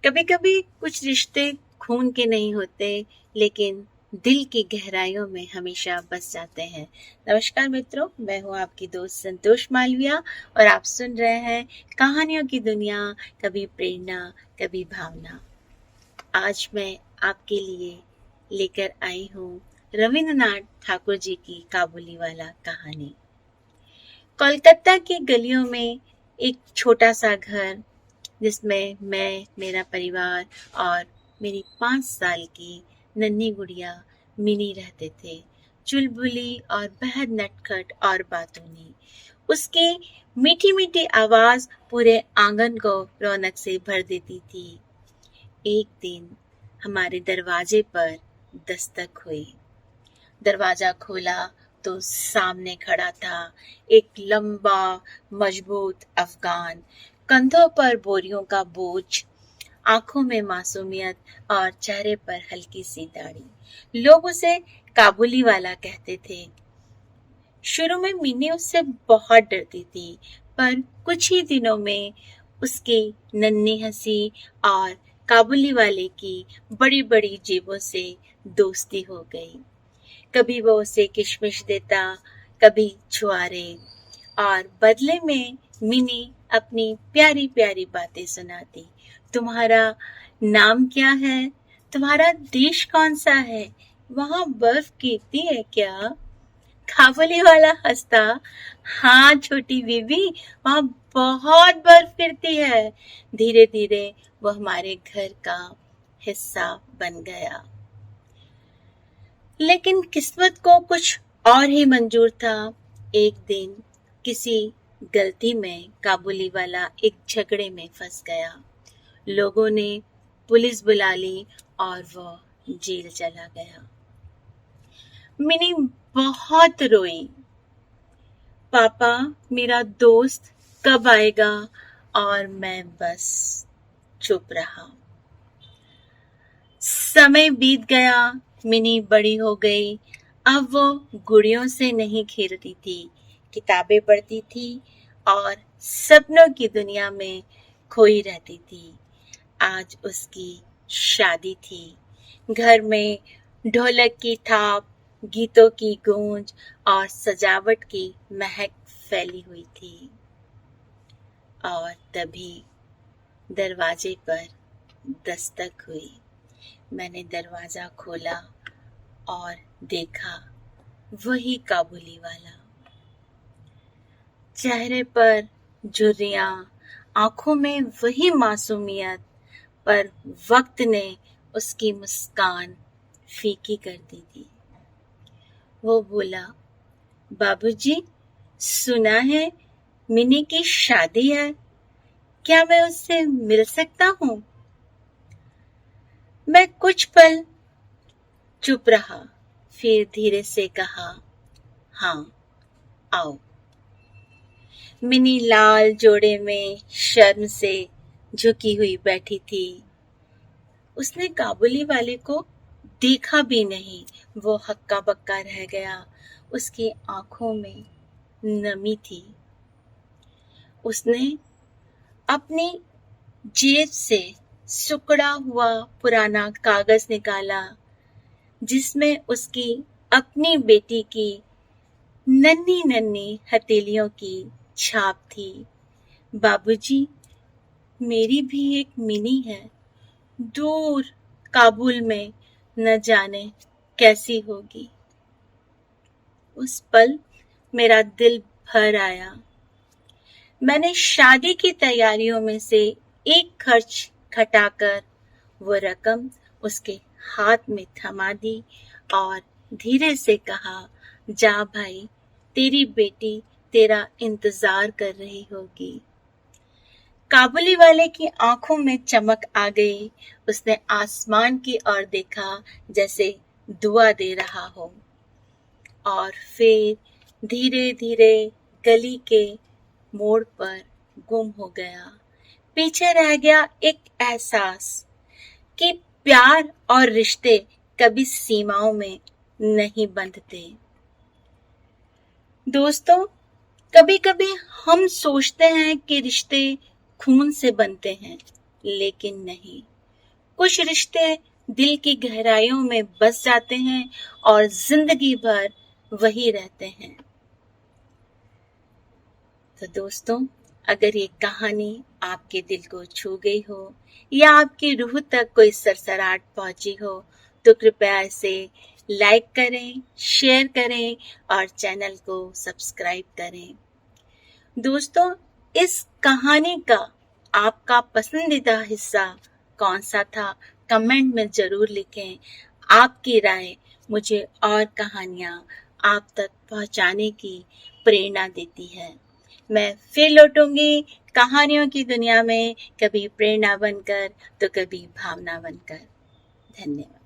कभी कभी कुछ रिश्ते खून के नहीं होते, लेकिन दिल की गहराइयों में हमेशा बस जाते हैं। नमस्कार मित्रों, मैं हूँ आपकी दोस्त संतोष मालविया और आप सुन रहे हैं कहानियों की दुनिया, कभी प्रेरणा, कभी भावना। आज मैं आपके लिए लेकर आई हूँ रविंद्रनाथ ठाकुर जी की काबुलीवाला कहानी। कोलकाता की गलियों में एक छोटा सा घर, जिसमें मैं, मेरा परिवार और मेरी 5 साल की नन्ही गुड़िया मिनी रहते थे। चुलबुली और बेहद नटखट और बातूनी। उसकी मीठी मीठी आवाज पूरे आंगन को रौनक से भर देती थी। एक दिन हमारे दरवाजे पर दस्तक हुई। दरवाजा खोला तो सामने खड़ा था एक लंबा, मजबूत अफगान, कंधों पर बोरियों का बोझ, आंखों में मासूमियत और चेहरे पर हल्की सी दाढ़ी। लोग उसे काबुली वाला कहते थे। शुरू में मिनी उससे बहुत डरती थी, पर कुछ ही दिनों में उसकी नन्ही हंसी और काबुली वाले की बड़ी बड़ी जेबों से दोस्ती हो गई। कभी वो उसे किशमिश देता, कभी छुआरे, और बदले में मिनी अपनी प्यारी प्यारी बातें सुनाती। तुम्हारा नाम क्या है? तुम्हारा देश कौन सा है? वहां बर्फ गिरती है क्या? काबुली वाला हंसता, हाँ छोटी बीबी, वहां बहुत बर्फ गिरती है। धीरे धीरे वो हमारे घर का हिस्सा बन गया। लेकिन किस्मत को कुछ और ही मंजूर था। एक दिन किसी गलती में काबुली वाला एक झगड़े में फंस गया। लोगों ने पुलिस बुला ली और वो जेल चला गया। मिनी बहुत रोई। पापा, मेरा दोस्त कब आएगा? और मैं बस चुप रहा। समय बीत गया, मिनी बड़ी हो गई। अब वो गुड़ियों से नहीं खेलती थी, किताबें पढ़ती थी और सपनों की दुनिया में खोई रहती थी। आज उसकी शादी थी। घर में ढोलक की थाप, गीतों की गूंज और सजावट की महक फैली हुई थी। और तभी दरवाजे पर दस्तक हुई। मैंने दरवाजा खोला और देखा वही काबुली वाला। चेहरे पर झुर्रियां, आंखों में वही मासूमियत, पर वक्त ने उसकी मुस्कान फीकी कर दी थी। वो बोला, बाबूजी, सुना है मिनी की शादी है, क्या मैं उससे मिल सकता हूँ? मैं कुछ पल चुप रहा, फिर धीरे से कहा, हाँ, आओ। मिनी लाल जोड़े में शर्म से झुकी हुई बैठी थी। उसने काबुली वाले को देखा भी नहीं। वो हक्का बक्का रह गया। उसकी आंखों में नमी थी। उसने अपनी जेब से सिकुड़ा हुआ पुराना कागज निकाला, जिसमें उसकी अपनी बेटी की नन्ही नन्ही हथेलियों की छाप थी। बाबूजी, मेरी भी एक मिनी है, दूर काबुल में, न जाने कैसी होगी। उस पल मेरा दिल भर आया। मैंने शादी की तैयारियों में से एक खर्च घटाकर वो रकम उसके हाथ में थमा दी और धीरे से कहा, जा भाई, तेरी बेटी तेरा इंतजार कर रही होगी। काबुली वाले की आंखों में चमक आ गई। उसने आसमान की ओर देखा, जैसे दुआ दे रहा हो, और फिर धीरे धीरे गली के मोड़ पर गुम हो गया। पीछे रह गया एक एहसास कि प्यार और रिश्ते कभी सीमाओं में नहीं बंधते। दोस्तों, कभी कभी हम सोचते हैं कि रिश्ते खून से बनते हैं, लेकिन नहीं, कुछ रिश्ते दिल की गहराइयों में बस जाते हैं और जिंदगी भर वही रहते हैं। तो दोस्तों, अगर ये कहानी आपके दिल को छू गई हो या आपकी रूह तक कोई सरसराहट पहुंची हो, तो कृपया इसे लाइक करें, शेयर करें और चैनल को सब्सक्राइब करें। दोस्तों, इस कहानी का आपका पसंदीदा हिस्सा कौन सा था, कमेंट में जरूर लिखें। आपकी राय मुझे और कहानियाँ आप तक पहुँचाने की प्रेरणा देती है। मैं फिर लौटूंगी कहानियों की दुनिया में, कभी प्रेरणा बनकर तो कभी भावना बनकर। धन्यवाद।